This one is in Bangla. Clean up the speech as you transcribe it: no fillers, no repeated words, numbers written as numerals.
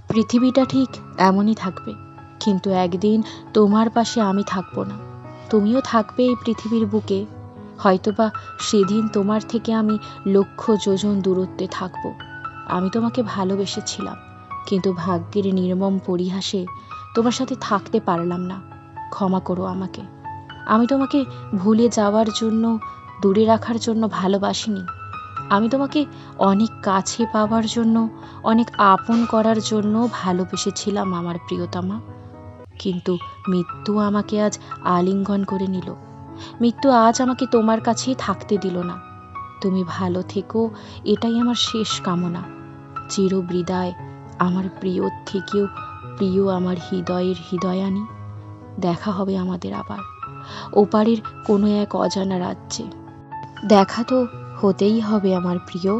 পৃথিবীটা ঠিক এমনই থাকবে, কিন্তু একদিন তোমার পাশে আমি থাকবো না, তুমিও থাকবে এই পৃথিবীর বুকে। হয়তোবা সেদিন তোমার থেকে আমি লক্ষ যোজন দূরত্বে থাকব। আমি তোমাকে ভালোবেসেছিলাম, কিন্তু ভাগ্যের নির্মম পরিহাসে তোমার সাথে থাকতে পারলাম না। ক্ষমা করো আমাকে। আমি তোমাকে ভুলে যাওয়ার জন্য, দূরে রাখার জন্য ভালোবাসিনি। আমি তোমাকে অনেক কাছে পাওয়ার জন্য, অনেক আপন করার জন্য ভালোবেসেছিলাম আমার প্রিয়তমা। কিন্তু মৃত্যু আমাকে আজ আলিঙ্গন করে নিল। মৃত্যু আজ আমাকে তোমার কাছেই থাকতে দিল না। তুমি ভালো থেকো, এটাই আমার শেষ কামনা। চিরবিদায় আমার প্রিয়র থেকেও প্রিয় আমার হৃদয়ের হৃদয়ানি। দেখা হবে আমাদের আবার ওপারের কোনো এক অজানা রাজ্যে। দেখা তো হতেই হবে আমার প্রিয়।